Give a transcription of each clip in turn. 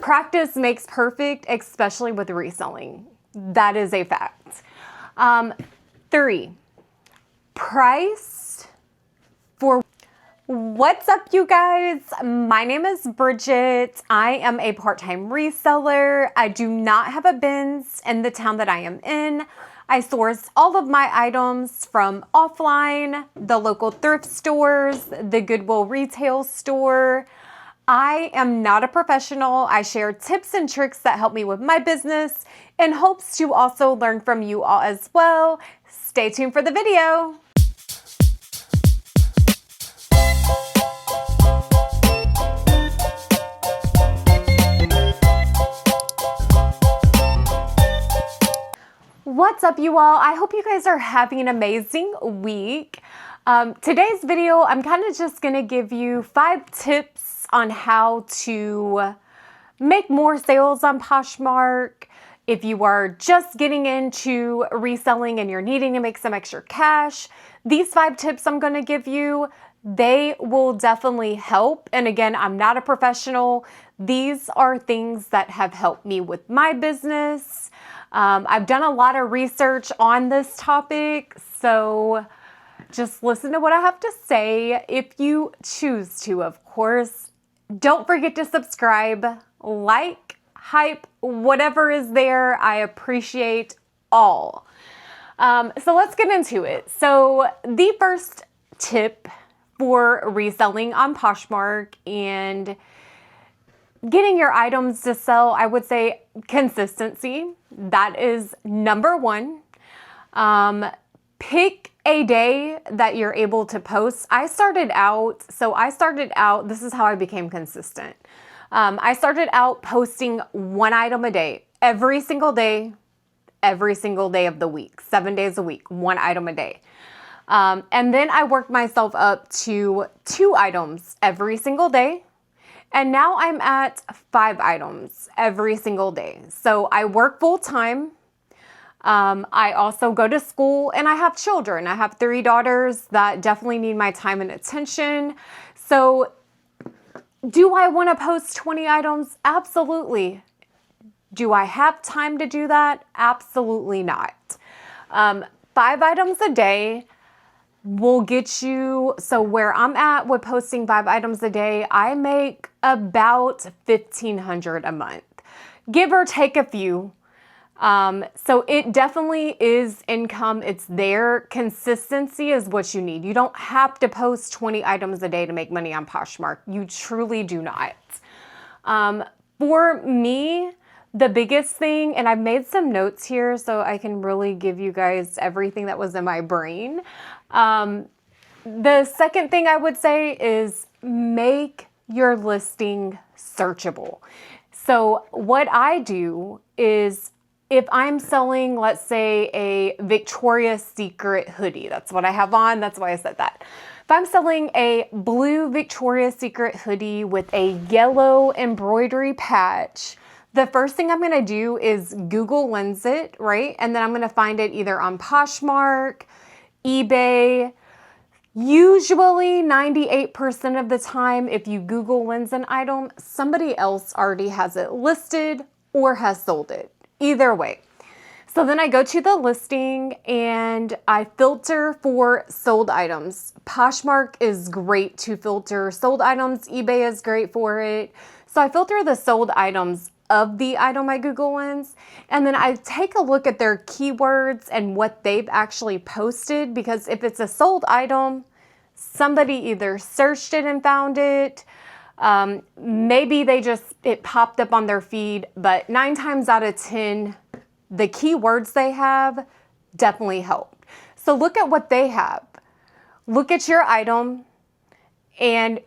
Practice makes perfect, especially with reselling. That is a fact. 3, price for. What's up, you guys? My name is Bridget. I am a part-time reseller. I do not have a bins in the town that I am in. I source all of my items from offline, the local thrift stores, the Goodwill retail store. I am not a professional. I share tips and tricks that help me with my business in hopes to also learn from you all as well. Stay tuned for the video. What's up, you all? I hope you guys are having an amazing week. Today's video, I'm kind of just going to give you 5 tips on how to make more sales on Poshmark. If you are just getting into reselling and you're needing to make some extra cash, these 5 tips I'm going to give you, they will definitely help. And again, I'm not a professional. These are things that have helped me with my business. I've done a lot of research on this topic, so just listen to what I have to say if you choose to, of course. Don't forget to subscribe, like, hype, whatever is there. I appreciate all. So let's get into it. So the first tip for reselling on Poshmark and getting your items to sell, I would say consistency. That is number 1. Pick a day that you're able to post. This is how I became consistent. I started out posting 1 item a day, every single day of the week, 7 days a week, 1 item a day. And then I worked myself up to 2 items every single day. And now I'm at 5 items every single day. So I work full time. I also go to school and I have children. I have 3 daughters that definitely need my time and attention. So do I want to post 20 items? Absolutely. Do I have time to do that? Absolutely not. 5 items a day will get you, so where I'm at with posting 5 items a day, I make about $1,500 a month, give or take a few. So it definitely is income. It's there. Consistency is what you need. You don't have to post 20 items a day to make money on Poshmark. You truly do not. For me, the biggest thing, and I've made some notes here so I can really give you guys everything that was in my brain. The second thing I would say is make your listing searchable. So what I do is if I'm selling, let's say, a Victoria's Secret hoodie, that's what I have on, that's why I said that. If I'm selling a blue Victoria's Secret hoodie with a yellow embroidery patch, the first thing I'm going to do is Google Lens it, right? And then I'm going to find it either on Poshmark, eBay. Usually 98% of the time, if you Google Lens an item, somebody else already has it listed or has sold it. Either way. So then I go to the listing and I filter for sold items. Poshmark is great to filter sold items. eBay is great for it. So I filter the sold items of the item I Google Lens, and then I take a look at their keywords and what they've actually posted, because if it's a sold item, somebody either searched it and found it, maybe it popped up on their feed, but 9 times out of 10, the keywords they have definitely help. So look at what they have. Look at your item, and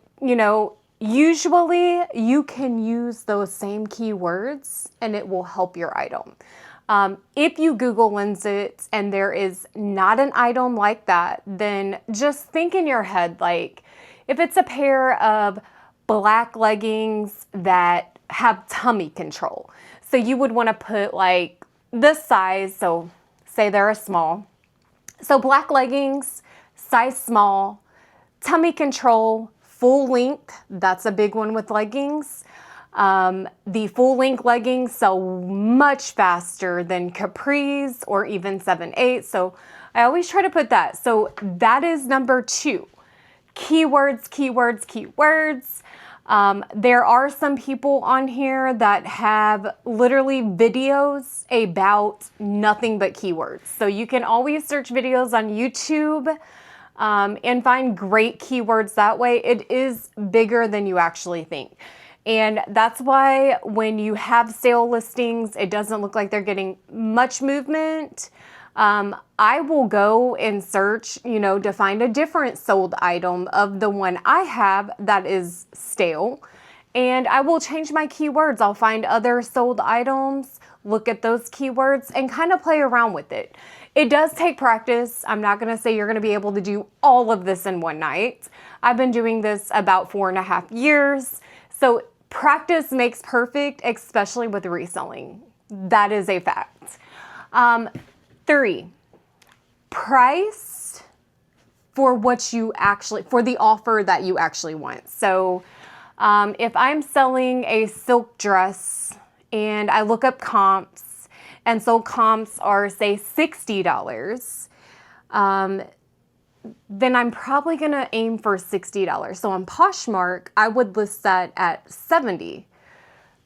usually you can use those same keywords and it will help your item. If you Google Lens it and there is not an item like that, then just think in your head, like if it's a pair of black leggings that have tummy control. So you would want to put like this size, so say they're a small. So black leggings, size small, tummy control, full length, that's a big one with leggings. The full length leggings sell much faster than capris or even 7/8. So I always try to put that. So that is number 2. Keywords, keywords, keywords. There are some people on here that have literally videos about nothing but keywords. So you can always search videos on YouTube and find great keywords that way. It is bigger than you actually think. And that's why when you have sale listings, it doesn't look like they're getting much movement. I will go and search, to find a different sold item of the one I have that is stale. And I will change my keywords. I'll find other sold items, look at those keywords, and kind of play around with it. It does take practice. I'm not going to say you're going to be able to do all of this in one night. I've been doing this about 4.5 years. So practice makes perfect, especially with reselling. That is a fact. 3, price for for the offer that you actually want. So if I'm selling a silk dress and I look up comps, and so comps are, say, $60, then I'm probably going to aim for $60. So on Poshmark, I would list that at $70.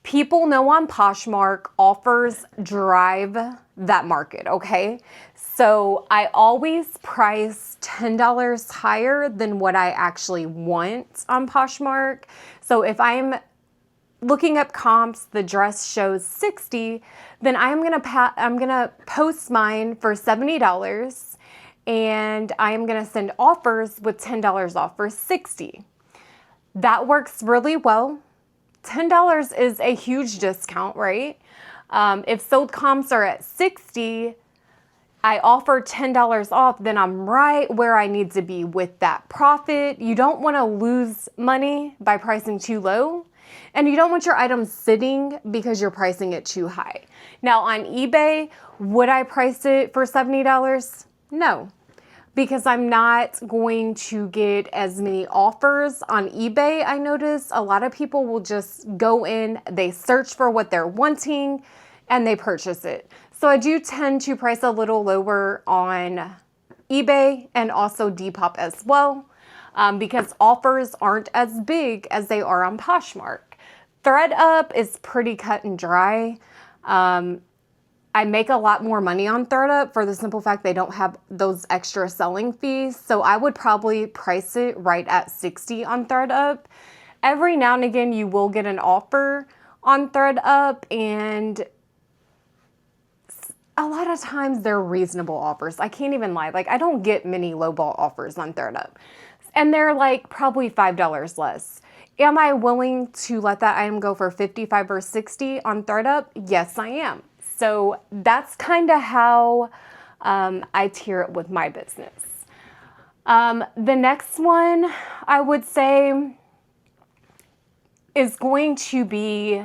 People know on Poshmark, offers drive that market, okay? So I always price $10 higher than what I actually want on Poshmark. So if I'm looking up comps, the dress shows $60, then I'm gonna post mine for $70, and I am gonna send offers with $10 off for $60. That works really well. $10 is a huge discount, right? If sold comps are at $60, I offer $10 off, then I'm right where I need to be with that profit. You don't want to lose money by pricing too low, and you don't want your items sitting because you're pricing it too high. Now on eBay, would I price it for $70? No, because I'm not going to get as many offers on eBay. I notice a lot of people will just go in, they search for what they're wanting, and they purchase it. So I do tend to price a little lower on eBay and also Depop as well, because offers aren't as big as they are on Poshmark. ThredUp is pretty cut and dry. I make a lot more money on ThredUp for the simple fact they don't have those extra selling fees. So I would probably price it right at $60 on ThredUp. Every now and again, you will get an offer on ThredUp, and a lot of times they're reasonable offers. I can't even lie. Like, I don't get many lowball offers on ThredUp, and they're like probably $5 less. Am I willing to let that item go for $55 or $60 on ThredUp? Yes, I am. So that's kind of how I tier it with my business. The next one I would say is going to be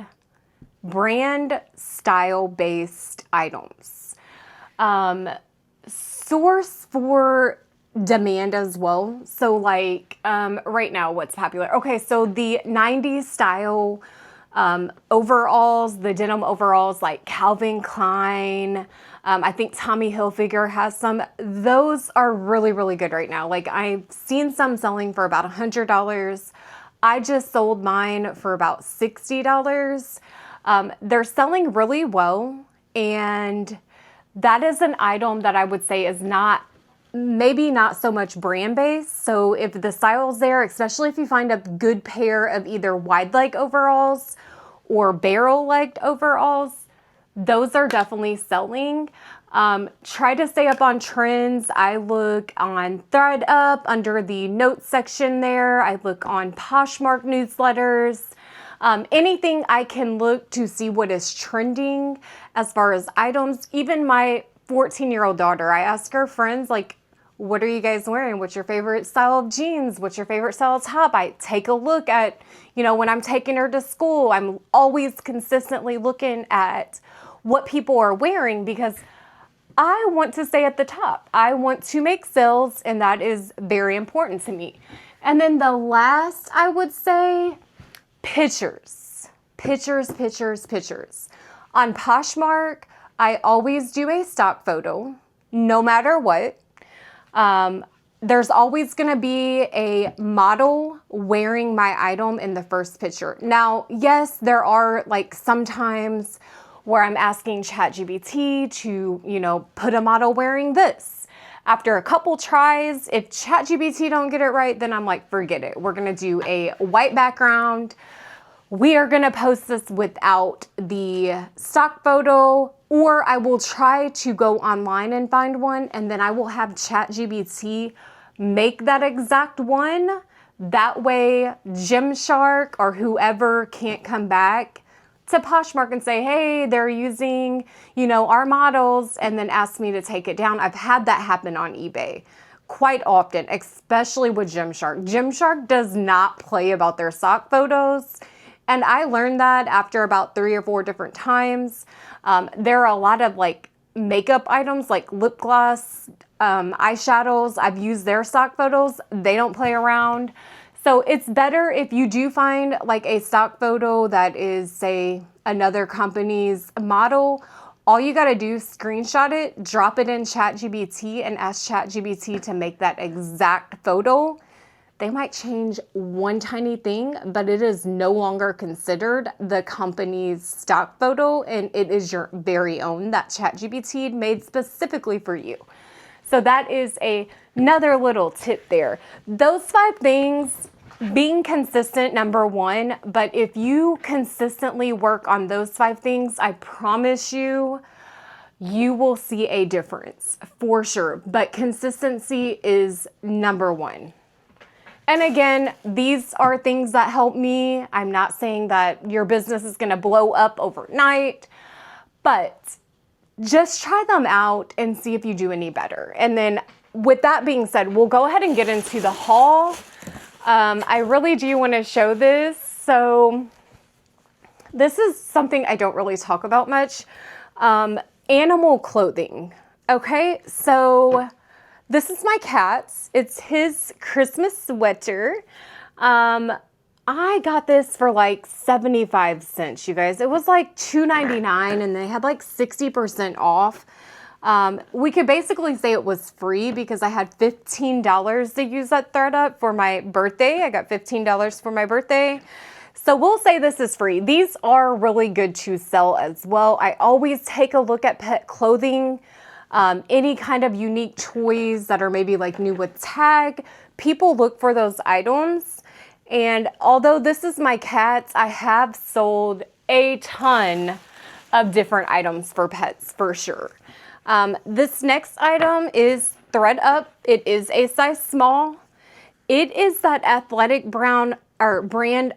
brand style based items. Source for demand as well. So like right now, what's popular? Okay, so the 90s style overalls, the denim overalls like Calvin Klein. I think Tommy Hilfiger has some. Those are really, really good right now. Like, I've seen some selling for about $100. I just sold mine for about $60. They're selling really well, and that is an item that I would say is maybe not so much brand based. So if the style's there, especially if you find a good pair of either wide leg overalls or barrel legged overalls, those are definitely selling. Try to stay up on trends. I look on ThredUp under the notes section there. I look on Poshmark newsletters. Anything I can look to see what is trending as far as items. Even my 14-year-old daughter, I ask her friends, like, what are you guys wearing? What's your favorite style of jeans? What's your favorite style of top? I take a look at, when I'm taking her to school, I'm always consistently looking at what people are wearing because I want to stay at the top. I want to make sales, and that is very important to me. And then the last, I would say, pictures. pictures, pictures, pictures. On Poshmark, I always do a stock photo, no matter what. There's always going to be a model wearing my item in the first picture. Now, yes, there are like sometimes where I'm asking ChatGPT to, put a model wearing this. After a couple tries, if ChatGPT don't get it right, then I'm like, forget it. We're going to do a white background. We are going to post this without the stock photo, or I will try to go online and find one, and then I will have ChatGPT make that exact one. That way, Gymshark or whoever can't come back to Poshmark and say, hey, they're using, our models, and then ask me to take it down. I've had that happen on eBay quite often, especially with Gymshark. Gymshark does not play about their stock photos. And I learned that after about 3 or 4 different times. There are a lot of like makeup items like lip gloss, eyeshadows. I've used their stock photos. They don't play around. So it's better if you do find like a stock photo that is, say, another company's model. All you got to do is screenshot it, drop it in ChatGPT, and ask ChatGPT to make that exact photo. They might change one tiny thing, but it is no longer considered the company's stock photo, and it is your very own that ChatGPT made specifically for you. So that is another little tip there. Those 5 things, being consistent, number 1, but if you consistently work on those 5 things, I promise you, you will see a difference for sure. But consistency is number 1. And again, these are things that help me. I'm not saying that your business is going to blow up overnight, but just try them out and see if you do any better. And then with that being said, we'll go ahead and get into the haul. I really do want to show this. So this is something I don't really talk about much. Animal clothing. Okay, so this is my cat's. It's his Christmas sweater. I got this for like 75 cents, you guys. It was like $2.99 and they had like 60% off. We could basically say it was free because I had $15 to use at ThredUp for my birthday. I got $15 for my birthday. So we'll say this is free. These are really good to sell as well. I always take a look at pet clothing. Any kind of unique toys that are maybe like new with tag, people look for those items. And although this is my cat's, I have sold a ton of different items for pets for sure. This next item is ThredUp. It is a size small. It is that athletic brand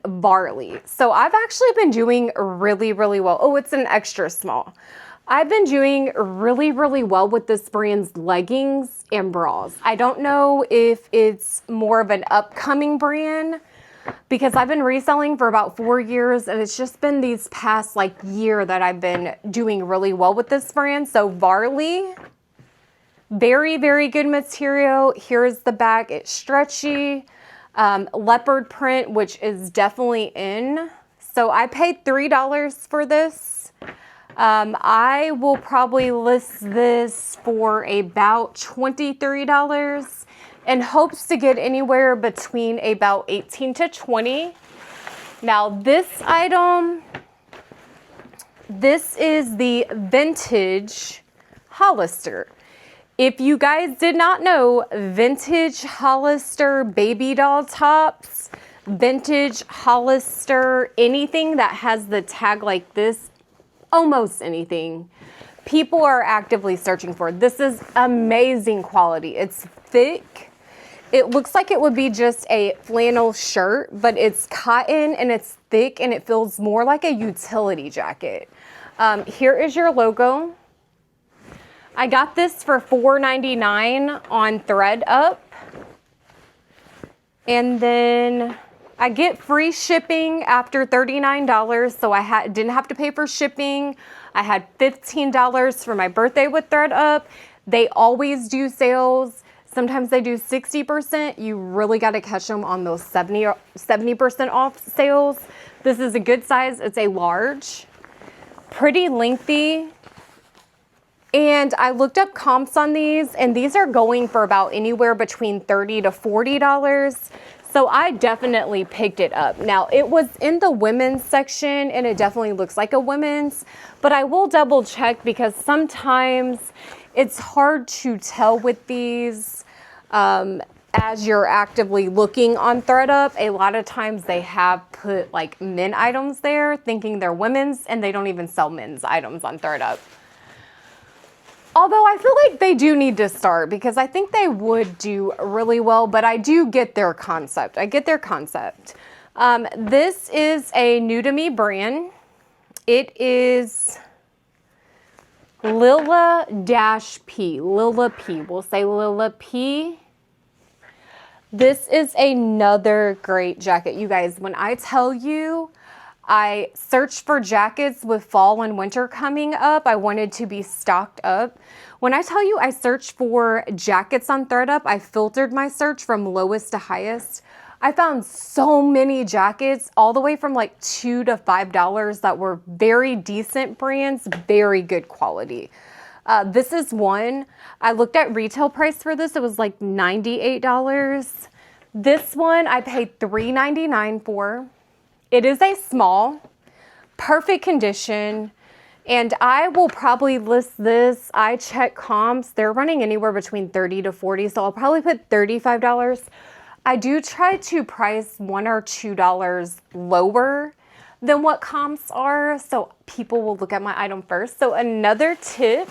Barley. So I've actually been doing really, really well. Oh, it's an extra small. I've been doing really, really well with this brand's leggings and bras. I don't know if it's more of an upcoming brand because I've been reselling for about 4 years and it's just been these past like year that I've been doing really well with this brand. So Varley, very, very good material. Here's the back. It's stretchy, leopard print, which is definitely in. So I paid $3 for this. I will probably list this for about $23 in hopes to get anywhere between about 18 to 20. Now this item, this is the vintage Hollister. If you guys did not know, vintage Hollister baby doll tops, vintage Hollister, anything that has the tag like this, almost anything, people are actively searching for. This is amazing quality. It's thick. It looks like it would be just a flannel shirt, but it's cotton and it's thick and it feels more like a utility jacket. Here is your logo. I got this for $4.99 on ThredUp. And then I get free shipping after $39, so I didn't have to pay for shipping. I had $15 for my birthday with ThredUp. They always do sales. Sometimes they do 60%. You really got to catch them on those 70% off sales. This is a good size. It's a large, pretty lengthy. And I looked up comps on these, and these are going for about anywhere between $30 to $40. So I definitely picked it up. Now, it was in the women's section, and it definitely looks like a women's, but I will double check because sometimes it's hard to tell with these as you're actively looking on ThredUp. A lot of times they have put like men items there thinking they're women's, and they don't even sell men's items on ThredUp. Although I feel like they do need to start because I think they would do really well, but I do get their concept. I get their concept. This is a new to me brand. It is Lila-P. Lila P. We'll say Lila P. This is another great jacket. You guys, when I tell you, I searched for jackets with fall and winter coming up. I wanted to be stocked up. When I tell you I searched for jackets on ThredUp, I filtered my search from lowest to highest. I found so many jackets, all the way from like $2 to $5 that were very decent brands, very good quality. This is one. I looked at retail price for this. It was like $98. This one I paid $3.99 for. It is a small, perfect condition, and I will probably list this. I check comps. They're running anywhere between $30 to $40, so I'll probably put $35. I do try to price $1 or $2 lower than what comps are, so people will look at my item first. So another tip,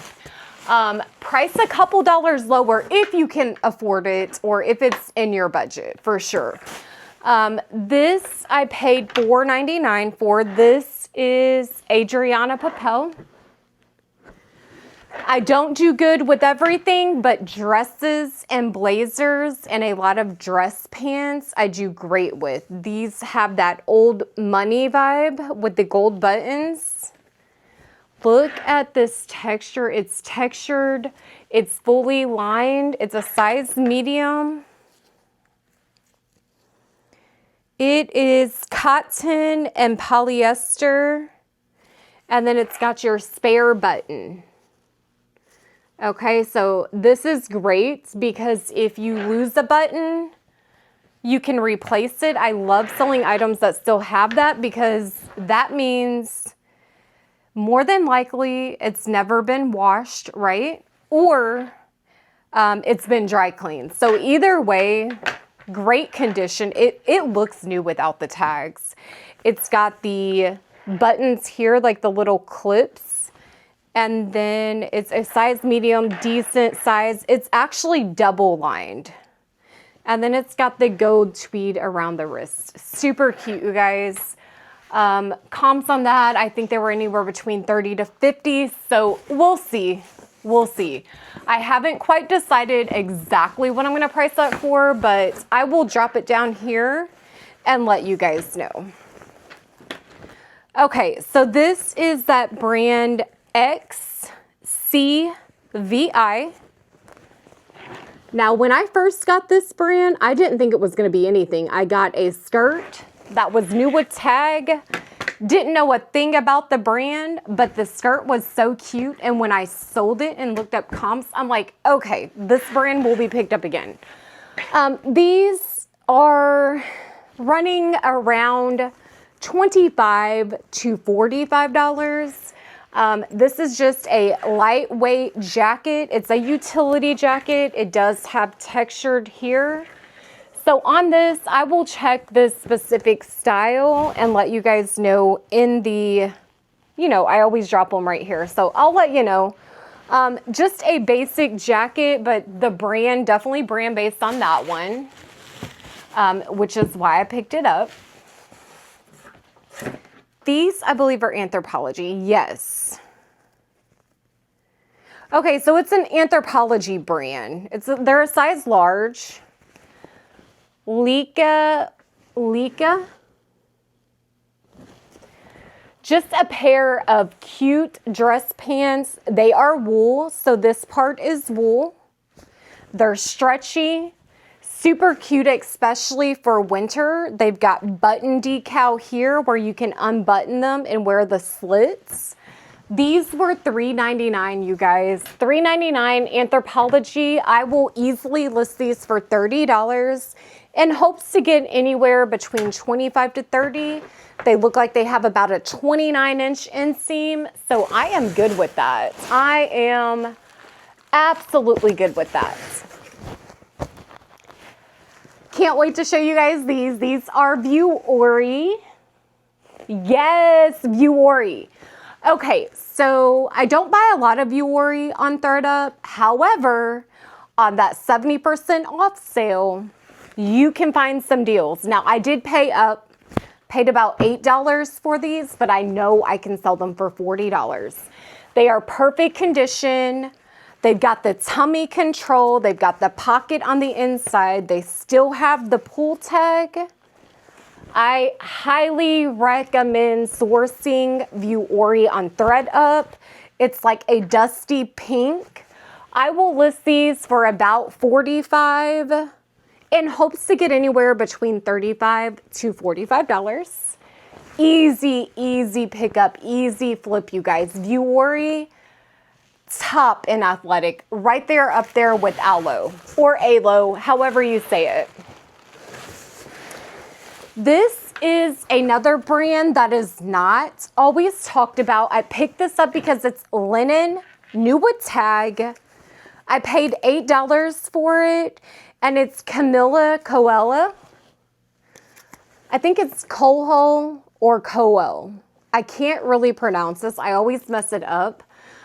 price a couple dollars lower if you can afford it or if it's in your budget, for sure. This I paid $4.99 for. This is Adriana Papel. I don't do good with everything, but dresses and blazers and a lot of dress pants I do great with. These have that old money vibe with the gold buttons. Look at this texture. It's textured. It's fully lined. It's a size medium. It is cotton and polyester, and then it's got your spare button. Okay, so this is great because if you lose a button, you can replace it. I love selling items that still have that because that means more than likely it's never been washed, right? Or it's been dry cleaned. So either way, great condition. It looks new without the tags. It's got the buttons here, like the little clips, and then it's a size medium, decent size. It's actually double lined, and then it's got the gold tweed around the wrist. Super cute, you guys. Comps on that, I think they were anywhere between 30 to 50, so we'll see. We'll see. I haven't quite decided exactly what I'm going to price that for, but I will drop it down here and let you guys know. Okay, so this is that brand XCVI. Now, when I first got this brand, I didn't think it was going to be anything. I got a skirt that was new with tag. Didn't know a thing about the brand, but the skirt was so cute. And when I sold it and looked up comps, I'm like, okay, this brand will be picked up again. These are running around $25 to $45. This is just a lightweight jacket. It's a utility jacket. It does have textured here. So on this, I will check this specific style and let you guys know in the, I always drop them right here. So I'll let you know. Just a basic jacket, but the brand, definitely brand based on that one, which is why I picked it up. These, I believe, are Anthropologie. Yes. Okay, so it's an Anthropologie brand. They're a size large. Lika. Just a pair of cute dress pants. They are wool, so this part is wool. They're stretchy, Super cute, especially for winter. They've got button decal here where you can unbutton them and wear the slits. These were $3.99, you guys. $3.99 Anthropology. I will easily list these for $30 in hopes to get anywhere between 25 to 30. They look like they have about a 29-inch inseam, so I am good with that. I am absolutely good with that. Can't wait to show you guys these. These are Vuori. Yes, Vuori. Okay, so I don't buy a lot of Vuori on ThredUp. However, on that 70% off sale, you can find some deals. Now, I did pay up, paid about $8 for these, but I know I can sell them for $40. They are perfect condition. They've got the tummy control. They've got the pocket on the inside. They still have the pull tag. I highly recommend sourcing Vuori on ThredUp. It's like a dusty pink. I will list these for about $45 in hopes to get anywhere between $35 to $45. Easy, easy pickup, easy flip, you guys. Vuori, top in athletic, right there up there with Aloe or Alo, however you say it. This is another brand that is not always talked about. I picked this up because it's linen, new with tag. I paid $8 for it, and it's Camilla Coelho. I think it's Coelho or Coel. I can't really pronounce this. I always mess it up.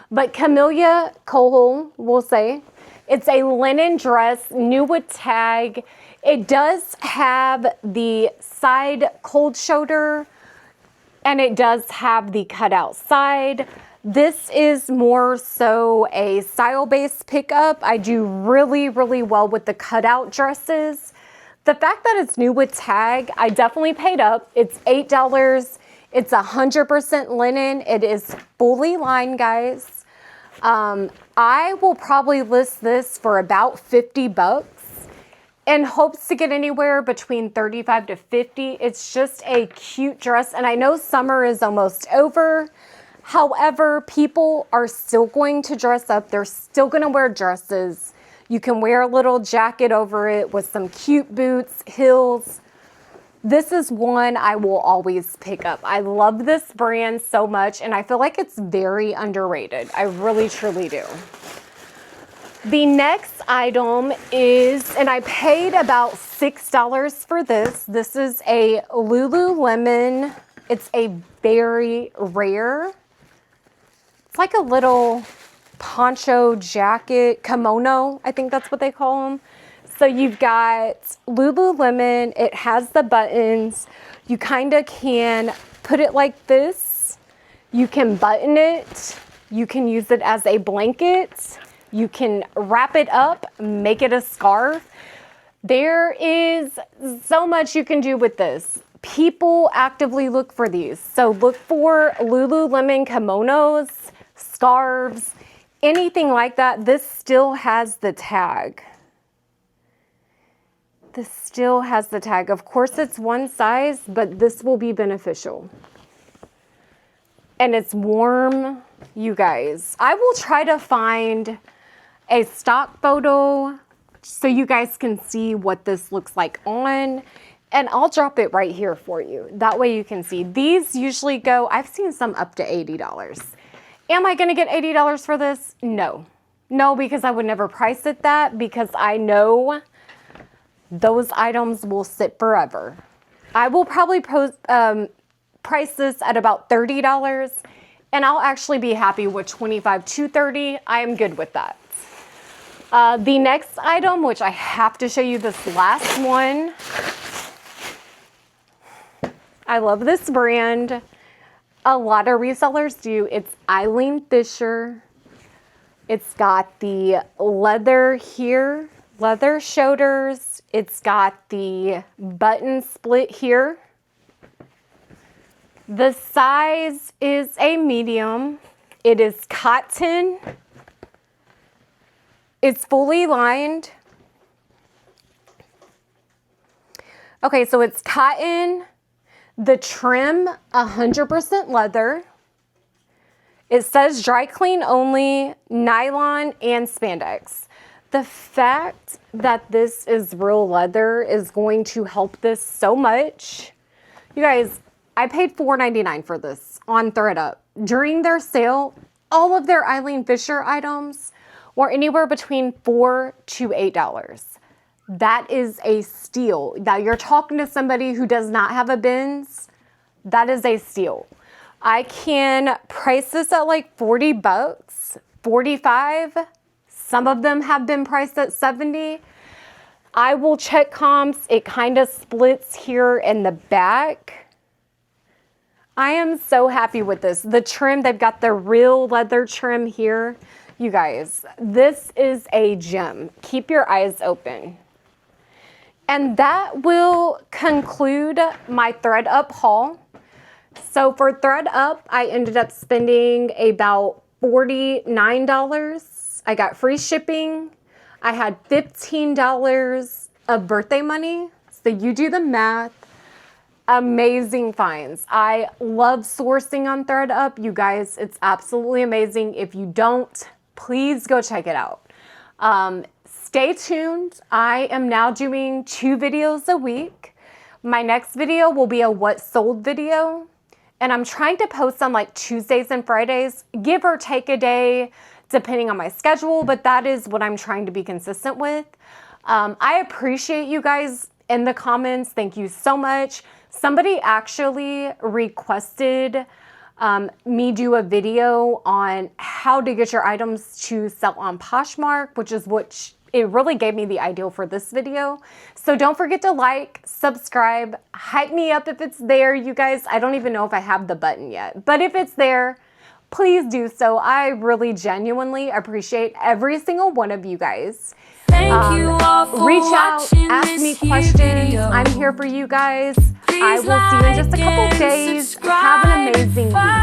But Camilla Coelho, we'll say. It's a linen dress, new with tag. It does have the side cold shoulder, and it does have the cutout side. This is more so a style-based pickup. I do really, really well with the cutout dresses. The fact that it's new with tag, I definitely paid up. It's $8. It's 100% linen. It is fully lined, guys. I will probably list this for about $50 in hopes to get anywhere between 35 to 50. It's just a cute dress, and I know summer is almost over. However, people are still going to dress up. They're still going to wear dresses. You can wear a little jacket over it with some cute boots, heels. This is one I will always pick up. I love this brand so much, and I feel like it's very underrated. I really, truly do. The next item is, and I paid about $6 for this. This is a Lululemon. It's a very rare. It's like a little poncho jacket, kimono, I think that's what they call them. So you've got Lululemon, it has the buttons. You kind of can put it like this. You can button it. You can use it as a blanket. You can wrap it up, make it a scarf. There is so much you can do with this. People actively look for these. So look for Lululemon kimonos, scarves, anything like that. This still has the tag. This still has the tag. Of course, it's one size, but this will be beneficial. And it's warm, you guys. I will try to find a stock photo so you guys can see what this looks like on. And I'll drop it right here for you. That way you can see. These usually go, I've seen some up to $80. Am I going to get $80 for this? No. No, because I would never price it that, because I know those items will sit forever. I will probably price this at about $30, and I'll actually be happy with $25 to $30. I am good with that. The next item, which I have to show you this last one. I love this brand. A lot of resellers do. It's Eileen Fisher. It's got the leather here, leather shoulders. It's got the button split here. The size is a medium. It is cotton. It's fully lined. Okay, so it's cotton, the trim 100% leather. It says dry clean only, nylon, and spandex. The fact that this is real leather is going to help this so much. You guys, I paid $4.99 for this on ThredUp. During their sale, all of their Eileen Fisher items were anywhere between $4 to $8. That is a steal. Now you're talking to somebody who does not have a Benz. That is a steal. I can price this at like 40 bucks, 45. Some of them have been priced at 70. I will check comps. It kind of splits here in the back. I am so happy with this. The trim, they've got the real leather trim here. You guys, this is a gem. Keep your eyes open. And that will conclude my ThredUp haul. So for ThredUp, I ended up spending about $49. I got free shipping. I had $15 of birthday money. So you do the math. Amazing finds. I love sourcing on ThredUp. You guys, it's absolutely amazing. If you don't, please go check it out. Stay tuned. I am now doing 2 videos a week. My next video will be a what sold video. And I'm trying to post on like Tuesdays and Fridays, give or take a day, depending on my schedule, but that is what I'm trying to be consistent with. I appreciate you guys in the comments. Thank you so much. Somebody actually requested me do a video on how to get your items to sell on Poshmark, which is what it really gave me the idea for this video. So don't forget to like, subscribe, hype me up if it's there, you guys. I don't even know if I have the button yet, but if it's there, please do so. I really genuinely appreciate every single one of you guys. Thank you all for reach out, ask me questions. Video. I'm here for you guys. Please I will see you in just a couple like and days. Have an amazing week.